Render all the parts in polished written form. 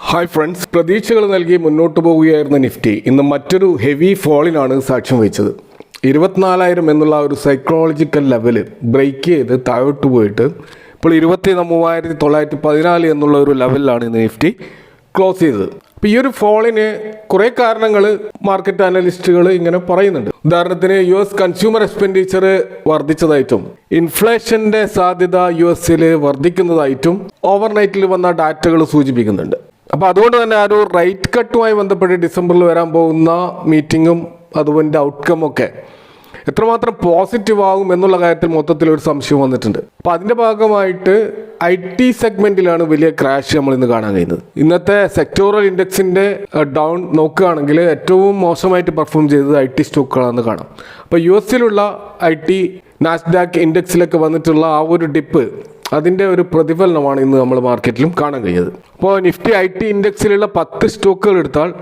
Hi friends, പ്രതീക്ഷകൾ നൽകി മുന്നോട്ട് പോവുകയായിരുന്ന നിഫ്റ്റി ഇന്ന് മറ്റൊരു ഹെവി ഫോളിനാണ് സാക്ഷ്യം വഹിച്ചത്. 24,000 എന്നുള്ള ഒരു സൈക്കോളജിക്കൽ ലെവല് ബ്രേക്ക് ചെയ്ത് താഴോട്ട് പോയിട്ട് ഇപ്പോൾ 23,914 എന്നുള്ള ഒരു ലെവലിലാണ് ഇന്ന് നിഫ്റ്റി ക്ലോസ് ചെയ്തത്. അപ്പോൾ ഈ ഒരു ഫോളിന് കുറേ കാരണങ്ങൾ മാർക്കറ്റ് അനലിസ്റ്റുകൾ ഇങ്ങനെ പറയുന്നുണ്ട്. ഉദാഹരണത്തിന് US കൺസ്യൂമർ എക്സ്പെൻഡിച്ചർ വർദ്ധിച്ചതായിട്ടും ഇൻഫ്ലേഷൻ്റെ സാധ്യത US വർദ്ധിക്കുന്നതായിട്ടും ഓവർനൈറ്റിൽ വന്ന ഡാറ്റകൾ സൂചിപ്പിക്കുന്നുണ്ട്. അപ്പോൾ അതുകൊണ്ട് തന്നെ ആ ഒരു റേറ്റ് കട്ടുമായി ബന്ധപ്പെട്ട് ഡിസംബറിൽ വരാൻ പോകുന്ന മീറ്റിങ്ങും അതുപോലെ ഔട്ട്കം ഒക്കെ എത്രമാത്രം പോസിറ്റീവ് ആകും എന്നുള്ള കാര്യത്തിൽ മൊത്തത്തിലൊരു സംശയം വന്നിട്ടുണ്ട്. അപ്പോൾ അതിൻ്റെ ഭാഗമായിട്ട് IT സെഗ്മെൻറ്റിലാണ് വലിയ ക്രാഷ് നമ്മൾ ഇന്ന് കാണാൻ കഴിയുന്നത്. ഇന്നത്തെ സെക്ടോറൽ ഇൻഡെക്സിൻ്റെ ഡൗൺ നോക്കുകയാണെങ്കിൽ ഏറ്റവും മോശമായിട്ട് പെർഫോം ചെയ്തത് IT സ്റ്റോക്കുകളാണെന്ന് കാണാം. അപ്പോൾ US IT നാസ്ഡാക്ക് ഇൻഡെക്സിലൊക്കെ വന്നിട്ടുള്ള ആ ഒരു ഡിപ്പ്, അതിൻ്റെ ഒരു പ്രതിഫലനമാണ് ഇന്ന് നമ്മൾ മാർക്കറ്റിലും കാണാൻ കഴിയുന്നത്. അപ്പോൾ നിഫ്റ്റി IT ഇൻഡെക്സിലുള്ള 10 സ്റ്റോക്കുകൾ എടുത്താൽ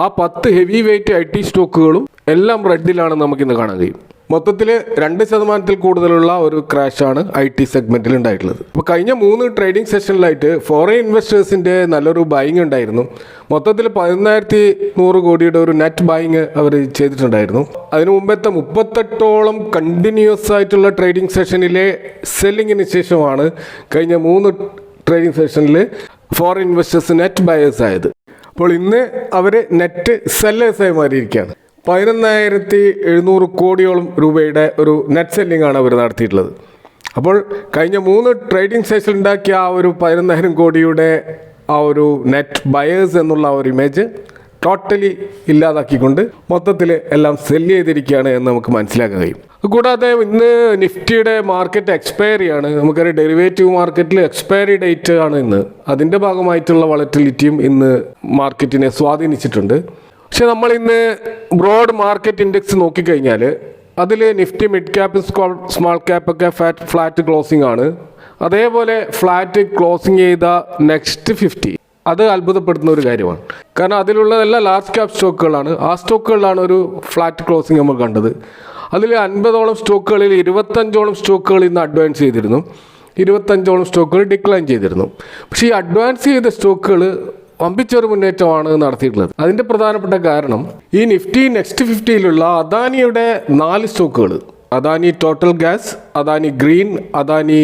ആ 10 ഹെവി വെയിറ്റ് IT സ്റ്റോക്കുകളും എല്ലാം റെഡിലാണെന്ന് നമുക്കിന്ന് കാണാൻ കഴിയും. മൊത്തത്തിൽ 2% കൂടുതലുള്ള ഒരു ക്രാഷാണ് IT സെഗ്മെൻറ്റിൽ ഉണ്ടായിട്ടുള്ളത്. അപ്പോൾ കഴിഞ്ഞ 3 ട്രേഡിംഗ് സെഷനിലായിട്ട് ഫോറിൻ ഇൻവെസ്റ്റേഴ്സിൻ്റെ നല്ലൊരു ബൈങ് ഉണ്ടായിരുന്നു. മൊത്തത്തിൽ 11,100 കോടിയുടെ ഒരു നെറ്റ് ബൈങ് അവർ ചെയ്തിട്ടുണ്ടായിരുന്നു. അതിനു മുമ്പത്തെ 38ഓളം കണ്ടിന്യൂസ് ആയിട്ടുള്ള ട്രേഡിംഗ് സെഷനിലെ സെല്ലിങ്ങിന് ശേഷമാണ് കഴിഞ്ഞ 3 ട്രേഡിംഗ് സെഷനിൽ ഫോറിൻ ഇൻവെസ്റ്റേഴ്സ് നെറ്റ് ബയേഴ്സ് ആയത്. അപ്പോൾ ഇന്ന് അവർ നെറ്റ് സെല്ലേഴ്സായി മാറിയിരിക്കുകയാണ്. 11,700 കോടിയോളം രൂപയുടെ ഒരു നെറ്റ് സെല്ലിംഗ് ആണ് അവർ നടത്തിയിട്ടുള്ളത്. അപ്പോൾ കഴിഞ്ഞ 3 ട്രേഡിംഗ് സെഷൻ ഉണ്ടാക്കിയ ആ ഒരു 11,000 കോടിയുടെ ആ ഒരു നെറ്റ് ബയേഴ്സ് എന്നുള്ള ഒരു ഇമേജ് ടോട്ടലി ഇല്ലാതാക്കിക്കൊണ്ട് മൊത്തത്തിൽ എല്ലാം സെല്ല് ചെയ്തിരിക്കുകയാണ് എന്ന് നമുക്ക് മനസ്സിലാക്കാൻ കഴിയും. കൂടാതെ ഇന്ന് നിഫ്റ്റിയുടെ മാർക്കറ്റ് എക്സ്പയറിയാണ്. നമുക്കറിയാം ഡെറിവേറ്റീവ് മാർക്കറ്റിൽ എക്സ്പയറി ഡേറ്റ് ആണ് ഇന്ന്. അതിൻ്റെ ഭാഗമായിട്ടുള്ള വളറ്റിലിറ്റിയും ഇന്ന് മാർക്കറ്റിനെ സ്വാധീനിച്ചിട്ടുണ്ട്. പക്ഷെ നമ്മൾ ഇന്ന് ബ്രോഡ് മാർക്കറ്റ് ഇൻഡെക്സ് നോക്കിക്കഴിഞ്ഞാൽ അതിൽ നിഫ്റ്റി മിഡ് ക്യാപ്പ് സ്മാൾ ക്യാപ്പൊക്കെ ഫ്ലാറ്റ് ക്ലോസിംഗ് ആണ്. അതേപോലെ ഫ്ലാറ്റ് ക്ലോസിംഗ് ചെയ്ത നെക്സ്റ്റ് 50 അത് അത്ഭുതപ്പെടുത്തുന്ന ഒരു കാര്യമാണ്. കാരണം അതിലുള്ളതെല്ലാം ലാർജ് ക്യാപ് സ്റ്റോക്കുകളാണ്. ആ സ്റ്റോക്കുകളിലാണ് ഒരു ഫ്ലാറ്റ് ക്ലോസിംഗ് നമ്മൾ കണ്ടത്. അതിൽ 50ഓളം സ്റ്റോക്കുകളിൽ 25ഓളം സ്റ്റോക്കുകൾ ഇന്ന് അഡ്വാൻസ് ചെയ്തിരുന്നു, 25ഓളം സ്റ്റോക്കുകൾ ഡിക്ലൈൻ ചെയ്തിരുന്നു. പക്ഷേ ഈ അഡ്വാൻസ് ചെയ്ത സ്റ്റോക്കുകൾ വമ്പിച്ചൊരു മുന്നേറ്റമാണ് നടത്തിയിട്ടുള്ളത്. അതിൻ്റെ പ്രധാനപ്പെട്ട കാരണം ഈ നിഫ്റ്റി നെക്സ്റ്റ് 50യിലുള്ള അദാനിയുടെ 4 സ്റ്റോക്കുകൾ, Adani total gas, Adani green, Adani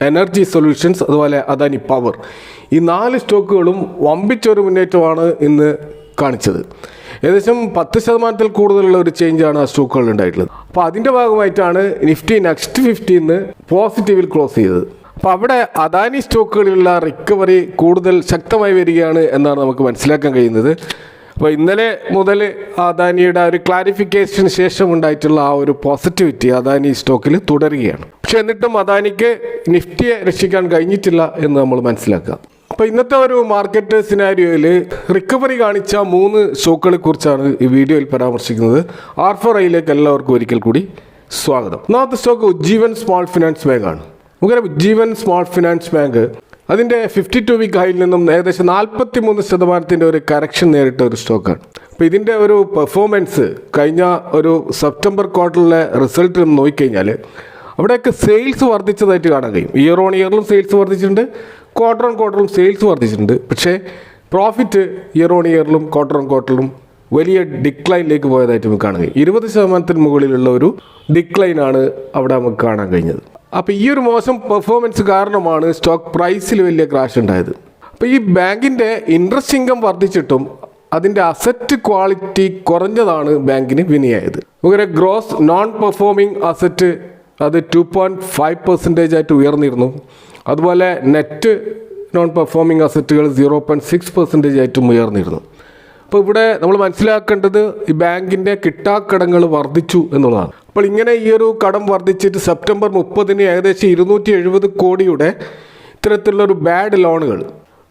energy solutions, അതുപോലെ അദാനി പവർ, ഈ 4 സ്റ്റോക്കുകളും വമ്പിച്ചൊരു മുന്നേറ്റമാണ് ഇന്ന് കാണിച്ചത്. ഏകദേശം 10% കൂടുതലുള്ള ഒരു ചേഞ്ചാണ് ആ സ്റ്റോക്കുകളിൽ ഉണ്ടായിട്ടുള്ളത്. അപ്പോൾ അതിൻ്റെ ഭാഗമായിട്ടാണ് നിഫ്റ്റി നെക്സ്റ്റ് 50 പോസിറ്റീവിൽ ക്ലോസ് ചെയ്തത്. അപ്പോൾ അവിടെ അദാനി സ്റ്റോക്കുകളിലുള്ള റിക്കവറി കൂടുതൽ ശക്തമായി വരികയാണ് എന്നാണ് നമുക്ക് മനസ്സിലാക്കാൻ കഴിയുന്നത്. അപ്പോൾ ഇന്നലെ മുതൽ അദാനിയുടെ ഒരു ക്ലാരിഫിക്കേഷന് ശേഷം ഉണ്ടായിട്ടുള്ള ആ ഒരു പോസിറ്റിവിറ്റി അദാനി സ്റ്റോക്കിൽ തുടരുകയാണ്. പക്ഷെ എന്നിട്ടും അദാനിക്ക് നിഫ്റ്റിയെ രക്ഷിക്കാൻ കഴിഞ്ഞിട്ടില്ല എന്ന് നമ്മൾ മനസ്സിലാക്കുക. അപ്പോൾ ഇന്നത്തെ ഒരു മാർക്കറ്റ് സിനാരിയോയിൽ റിക്കവറി കാണിച്ച 3 സ്റ്റോക്കുകളെ കുറിച്ചാണ് ഈ വീഡിയോയിൽ പരാമർശിക്കുന്നത്. R4iയിലേക്ക് എല്ലാവർക്കും ഒരിക്കൽ കൂടി സ്വാഗതം. ഒന്നാമത്തെ stock Ujjivan small finance bank ആണ്. നമുക്കറിയാം ഉജ്ജീവൻ സ്മോൾ ഫിനാൻസ് ബാങ്ക് അതിൻ്റെ 52 വീക്ക് ഹൈയിൽ നിന്നും ഏകദേശം 43% ഒരു കറക്ഷൻ നേരിട്ട ഒരു സ്റ്റോക്കാണ്. അപ്പോൾ ഇതിൻ്റെ ഒരു പെർഫോമൻസ് കഴിഞ്ഞ ഒരു സെപ്റ്റംബർ ക്വാർട്ടറിലെ റിസൾട്ട് നോക്കിക്കഴിഞ്ഞാൽ അവിടെയൊക്കെ സെയിൽസ് വർദ്ധിച്ചതായിട്ട് കാണാൻ കഴിയും. ഇയർ ഓൺ ഇയറിലും സെയിൽസ് വർദ്ധിച്ചിട്ടുണ്ട്, ക്വാർട്ടർ ഓൺ ക്വാർട്ടറിലും സെയിൽസ് വർദ്ധിച്ചിട്ടുണ്ട്. പക്ഷേ പ്രോഫിറ്റ് ഇയർ ഓൺ ഇയറിലും ക്വാർട്ടർ ഓൺ ക്വാർട്ടറിലും വലിയ ഡിക്ലൈനിലേക്ക് പോയതായിട്ട് നമുക്ക് കാണാൻ കഴിയും. 20% മുകളിലുള്ള ഒരു ഡിക്ലൈനാണ് അവിടെ നമുക്ക് കാണാൻ കഴിഞ്ഞത്. അപ്പോൾ ഈ ഒരു മോശം പെർഫോമൻസ് കാരണമാണ് സ്റ്റോക്ക് പ്രൈസിൽ വലിയ ക്രാഷ് ഉണ്ടായത്. അപ്പോൾ ഈ ബാങ്കിൻ്റെ ഇൻട്രസ്റ്റ് ഇൻകം വർദ്ധിച്ചിട്ടും അതിൻ്റെ അസറ്റ് ക്വാളിറ്റി കുറഞ്ഞതാണ് ബാങ്കിന് വിനയായത്. നമുക്കൊരു ഗ്രോസ് നോൺ പെർഫോമിംഗ് അസറ്റ് അത് 2.5% ആയിട്ട് ഉയർന്നിരുന്നു. അതുപോലെ നെറ്റ് നോൺ പെർഫോമിംഗ് അസറ്റുകൾ 0.6% ആയിട്ടും ഉയർന്നിരുന്നു. അപ്പോൾ ഇവിടെ നമ്മൾ മനസ്സിലാക്കേണ്ടത് ഈ ബാങ്കിൻ്റെ കിട്ടാക്കടങ്ങൾ വർദ്ധിച്ചു എന്നുള്ളതാണ്. അപ്പോൾ ഇങ്ങനെ ഈ ഒരു കടം വർദ്ധിച്ചിട്ട് സെപ്റ്റംബർ 30 ഏകദേശം 270 കോടിയുടെ ഇത്തരത്തിലുള്ളൊരു ബാഡ് ലോണുകൾ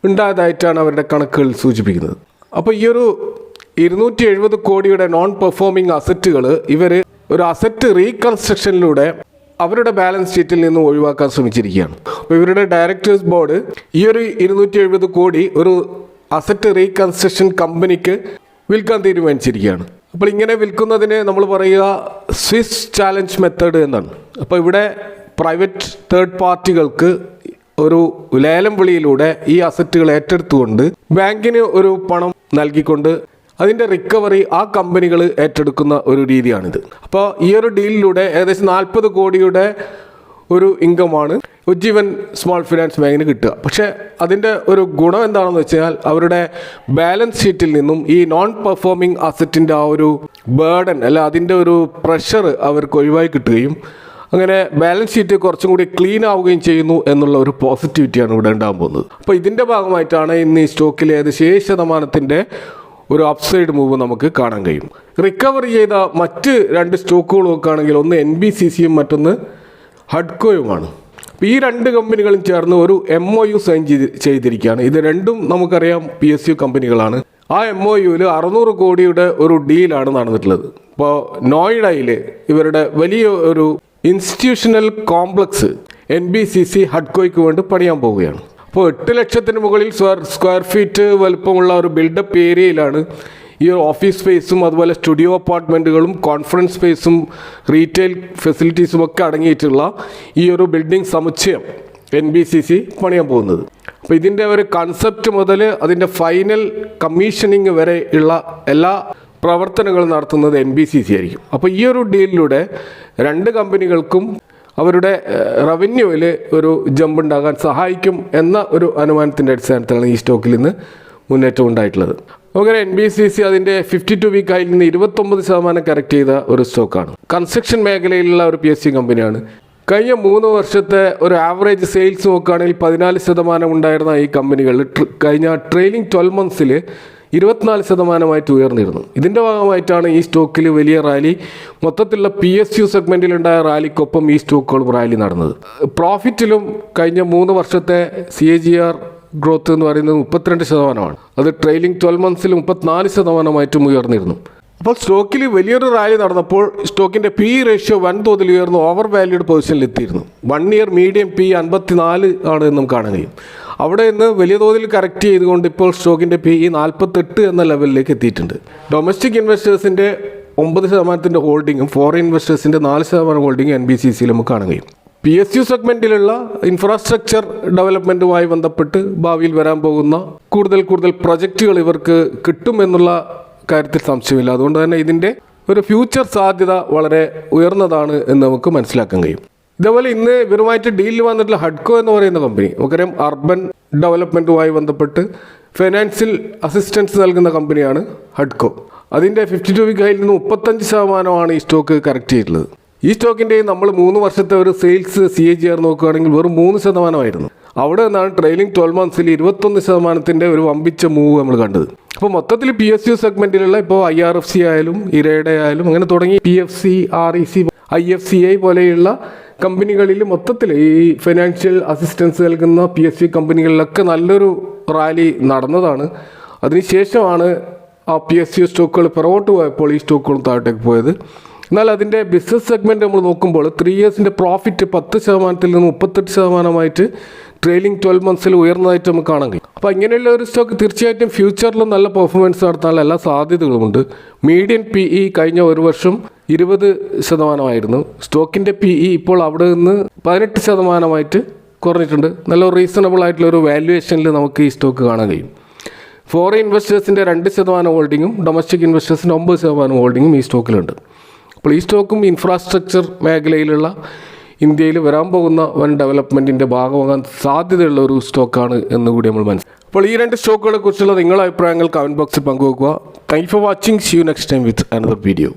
ഉണ്ടായതായിട്ടാണ് അവരുടെ കണക്കുകൾ സൂചിപ്പിക്കുന്നത്. അപ്പോൾ ഈ ഒരു 270 കോടിയുടെ നോൺ പെർഫോമിംഗ് അസറ്റുകൾ ഇവർ ഒരു അസറ്റ് റീകൺസ്ട്രക്ഷനിലൂടെ അവരുടെ ബാലൻസ് ഷീറ്റിൽ നിന്ന് ഒഴിവാക്കാൻ ശ്രമിച്ചിരിക്കുകയാണ്. അപ്പോൾ ഇവരുടെ ഡയറക്ടേഴ്സ് ബോർഡ് ഈ ഒരു 270 കോടി ഒരു അസറ്റ് റീകൺസ്ട്രക്ഷൻ കമ്പനിക്ക് വിൽക്കാൻ തീരുമാനിച്ചിരിക്കുകയാണ്. അപ്പോൾ ഇങ്ങനെ വിൽക്കുന്നതിന് നമ്മൾ പറയുക സ്വിസ് ചാലഞ്ച് മെത്തേഡ് എന്നാണ്. അപ്പോൾ ഇവിടെ പ്രൈവറ്റ് തേർഡ് പാർട്ടികൾക്ക് ഒരു ലേലം വിളിയിലൂടെ ഈ അസറ്റുകൾ ഏറ്റെടുത്തുകൊണ്ട് ബാങ്കിന് ഒരു പണം നൽകിക്കൊണ്ട് അതിൻ്റെ റിക്കവറി ആ കമ്പനികൾ ഏറ്റെടുക്കുന്ന ഒരു രീതിയാണിത്. അപ്പോൾ ഈ ഒരു ഡീലിലൂടെ ഏകദേശം 40 കോടിയുടെ ഒരു ഇൻകമാണ് ഉജ്ജീവൻ സ്മോൾ ഫിനാൻസ് ബാങ്കിന് കിട്ടുക. പക്ഷേ അതിൻ്റെ ഒരു ഗുണം എന്താണെന്ന് വെച്ചാൽ അവരുടെ ബാലൻസ് ഷീറ്റിൽ നിന്നും ഈ നോൺ പെർഫോമിംഗ് അസറ്റിൻ്റെ ആ ഒരു ബേർഡൻ അല്ല അതിൻ്റെ ഒരു പ്രഷർ അവർക്ക് ഒഴിവായി കിട്ടുകയും അങ്ങനെ ബാലൻസ് ഷീറ്റ് കുറച്ചും കൂടി ക്ലീൻ ആവുകയും ചെയ്യുന്നു എന്നുള്ള ഒരു പോസിറ്റിവിറ്റിയാണ് ഇവിടെ ഉണ്ടാകാൻ പോകുന്നത്. അപ്പോൾ ഇതിൻ്റെ ഭാഗമായിട്ടാണ് ഇന്ന് ഈ സ്റ്റോക്കിൽ ഏകദേശം 7% ഒരു അപ്സൈഡ് മൂവ് നമുക്ക് കാണാൻ കഴിയും. റിക്കവർ ചെയ്ത മറ്റ് 2 സ്റ്റോക്കുകൾ നോക്കുകയാണെങ്കിൽ ഒന്ന് NBCCയും മറ്റൊന്ന് ഹഡ്കോയുമാണ്. അപ്പോൾ ഈ 2 കമ്പനികളും ചേർന്ന് ഒരു MOU സൈൻ ചെയ്തിരിക്കുകയാണ്. ഇത് രണ്ടും നമുക്കറിയാം PSU കമ്പനികളാണ്. ആ MOUവിൽ 600 കോടിയുടെ ഒരു ഡീലാണ് നടന്നിട്ടുള്ളത്. ഇപ്പോൾ നോയിഡയിൽ ഇവരുടെ വലിയ ഒരു ഇൻസ്റ്റിറ്റ്യൂഷണൽ കോംപ്ലക്സ് NBCC ഹഡ്കോയ്ക്ക് വേണ്ടി പണിയാൻ പോവുകയാണ്. അപ്പോൾ 8 ലക്ഷത്തിന് മുകളിൽ സ്ക്വയർ ഫീറ്റ് വലുപ്പമുള്ള ഒരു ബിൽഡപ്പ് ഏരിയയിലാണ് ഈ ഓഫീസ് സ്പേസും അതുപോലെ സ്റ്റുഡിയോ അപ്പാർട്ട്മെൻറ്റുകളും കോൺഫറൻസ് സ്പേസും റീറ്റെയിൽ ഫെസിലിറ്റീസും ഒക്കെ അടങ്ങിയിട്ടുള്ള ഈ ഒരു ബിൽഡിംഗ് സമുച്ചയം NBCC പണിയാൻ പോകുന്നത്. അപ്പോൾ ഇതിൻ്റെ ഒരു കൺസെപ്റ്റ് മുതൽ അതിൻ്റെ ഫൈനൽ കമ്മീഷനിങ് വരെ ഉള്ള എല്ലാ പ്രവർത്തനങ്ങളും നടത്തുന്നത് NBCC ആയിരിക്കും. അപ്പോൾ ഈ ഒരു ഡീലിലൂടെ 2 കമ്പനികൾക്കും അവരുടെ റവന്യൂവിൽ ഒരു ജമ്പ് ഉണ്ടാകാൻ സഹായിക്കും എന്ന ഒരു അനുമാനത്തിൻ്റെ അടിസ്ഥാനത്തിലാണ് ഈ സ്റ്റോക്കിൽ നിന്ന് മുന്നേറ്റം ഉണ്ടായിട്ടുള്ളത്. അങ്ങനെ NBCC അതിൻ്റെ 52 വീക്ക് ഹൈയിൽ നിന്ന് 29% കറക്റ്റ് ചെയ്ത ഒരു സ്റ്റോക്കാണ്. കൺസ്ട്രക്ഷൻ മേഖലയിലുള്ള ഒരു PSU കമ്പനിയാണ്. കഴിഞ്ഞ 3 വർഷത്തെ ഒരു ആവറേജ് സെയിൽസ് നോക്കുകയാണെങ്കിൽ 14% ഉണ്ടായിരുന്ന ഈ കമ്പനികൾ കഴിഞ്ഞ ട്രെയിലിംഗ് 12 മന്ത്സിൽ 24% ഉയർന്നിരുന്നു. ഇതിൻ്റെ ഭാഗമായിട്ടാണ് ഈ സ്റ്റോക്കിൽ വലിയ റാലി, മൊത്തത്തിലുള്ള PSU സെഗ്മെൻറ്റിലുണ്ടായ റാലിക്കൊപ്പം ഈ സ്റ്റോക്കുകളും റാലി നടന്നത്. പ്രോഫിറ്റിലും കഴിഞ്ഞ 3 വർഷത്തെ CAGR ഗ്രോത്ത് എന്ന് പറയുന്നത് 32%. അത് ട്രെയിലിംഗ് 12 മന്ത്സിൽ 34% ഉയർന്നിരുന്നു. അപ്പോൾ സ്റ്റോക്കിൽ വലിയൊരു റാലി നടന്നപ്പോൾ സ്റ്റോക്കിൻ്റെ PE റേഷ്യോ വൻതോതിൽ ഉയർന്നു ഓവർ വാല്യൂഡ് പൊസിഷനിൽ എത്തിയിരുന്നു. 1 ഇയർ മീഡിയം PE 54 ആണ് എന്നും കാണാൻ കഴിയും. അവിടെ നിന്ന് വലിയ തോതിൽ കറക്റ്റ് ചെയ്തുകൊണ്ട് ഇപ്പോൾ സ്റ്റോക്കിൻ്റെ PE 48 എന്ന ലെവലിലേക്ക് എത്തിയിട്ടുണ്ട്. ഡൊമസ്റ്റിക് ഇൻവെസ്റ്റേഴ്സിൻ്റെ 9% ഹോൾഡിങ്ങും ഫോറിൻ ഇൻവെസ്റ്റേഴ്സിൻ്റെ 4% ഹോൾഡിങ്ങും NBCCയിൽ നമുക്ക് കാണാൻ കഴിയും. PSU സെഗ്മെൻറ്റിലുള്ള ഇൻഫ്രാസ്ട്രക്ചർ ഡെവലപ്മെൻറ്റുമായി ബന്ധപ്പെട്ട് ഭാവിയിൽ വരാൻ പോകുന്ന കൂടുതൽ പ്രൊജക്റ്റുകൾ ഇവർക്ക് കിട്ടുമെന്നുള്ള കാര്യത്തിൽ സംശയമില്ല. അതുകൊണ്ട് തന്നെ ഇതിൻ്റെ ഒരു ഫ്യൂച്ചർ സാധ്യത വളരെ ഉയർന്നതാണ് എന്ന് നമുക്ക് മനസ്സിലാക്കാൻ കഴിയും. ഇതേപോലെ ഇന്ന് ഇവരുമായിട്ട് ഡീലിൽ വന്നിട്ടുള്ള ഹഡ്കോ എന്ന് പറയുന്ന കമ്പനി നമുക്കറിയാം അർബൻ ഡെവലപ്മെൻറ്റുമായി ബന്ധപ്പെട്ട് ഫൈനാൻഷ്യൽ അസിസ്റ്റൻസ് നൽകുന്ന കമ്പനിയാണ് ഹഡ്കോ. അതിൻ്റെ 52 വീക്ക് ഹൈയിൽ നിന്ന് 35% ഈ സ്റ്റോക്ക് കറക്റ്റ് ചെയ്തിട്ടുള്ളത്. ഈ സ്റ്റോക്കിൻ്റെ നമ്മൾ 3 വർഷത്തെ ഒരു സെയിൽസ് CAGR നോക്കുകയാണെങ്കിൽ വെറും 3% അവിടെ നിന്നാണ് ട്രെയിലിംഗ് 12 മന്ത്സിൽ 21% ഒരു വമ്പിച്ച മൂവ് നമ്മൾ കണ്ടത്. അപ്പോൾ മൊത്തത്തിൽ PSU സെഗ്മെൻറ്റിലുള്ള ഇപ്പോൾ IRFC ആയാലും ഇരയുടെ ആയാലും അങ്ങനെ തുടങ്ങി PFC, REC, IFCI പോലെയുള്ള കമ്പനികളിൽ മൊത്തത്തിൽ ഈ ഫൈനാൻഷ്യൽ അസിസ്റ്റൻസ് നൽകുന്ന PSU കമ്പനികളിലൊക്കെ നല്ലൊരു റാലി നടന്നതാണ്. അതിനുശേഷമാണ് ആ PSU സ്റ്റോക്കുകൾ പുറകോട്ട് പോയപ്പോൾ ഈ സ്റ്റോക്കുകളും താഴോട്ടേക്ക് പോയത്. എന്നാൽ അതിൻ്റെ ബിസിനസ് സെഗ്മെൻറ്റ് നമ്മൾ നോക്കുമ്പോൾ 3 ഇയേഴ്സിൻ്റെ പ്രോഫിറ്റ് 10% നിന്ന് 38% ട്രെയിലിംഗ് 12 മന്ത്സിൽ ഉയർന്നതായിട്ട് നമുക്ക് കാണാൻ കഴിയും. അപ്പോൾ ഇങ്ങനെയുള്ള ഒരു സ്റ്റോക്ക് തീർച്ചയായിട്ടും ഫ്യൂച്ചറിലും നല്ല പെർഫോമൻസ് നടത്താനുള്ള എല്ലാ സാധ്യതകളുമുണ്ട്. മീഡിയൻ PE കഴിഞ്ഞ ഒരു വർഷം 20% സ്റ്റോക്കിൻ്റെ PE ഇപ്പോൾ അവിടെ നിന്ന് 18% കുറഞ്ഞിട്ടുണ്ട്. നല്ല റീസണബിൾ ആയിട്ടുള്ള ഒരു വാല്യുവേഷനിൽ നമുക്ക് ഈ സ്റ്റോക്ക് കാണാൻ കഴിയും. ഫോറിൻ ഇൻവെസ്റ്റേഴ്സിൻ്റെ 2% ഹോൾഡിങ്ങും ഡൊമസ്റ്റിക് ഇൻവെസ്റ്റേഴ്സിൻ്റെ 9% ഹോൾഡിങ്ങും ഈ സ്റ്റോക്കിലുണ്ട്. അപ്പോൾ ഈ സ്റ്റോക്കും ഇൻഫ്രാസ്ട്രക്ചർ മേഖലയിലുള്ള ഇന്ത്യയിൽ വരാൻ പോകുന്ന വൻ ഡെവലപ്മെൻറ്റിൻ്റെ ഭാഗമാകാൻ സാധ്യതയുള്ള ഒരു സ്റ്റോക്കാണ് എന്നുകൂടി നമ്മൾ മനസ്സിലാക്കും. അപ്പോൾ ഈ 2 സ്റ്റോക്കുകളെ കുറിച്ചുള്ള നിങ്ങളുടെ അഭിപ്രായങ്ങൾ കമൻറ്റ് ബോക്സിൽ പങ്കുവെക്കുക. Thank you for watching. See you next time with another video.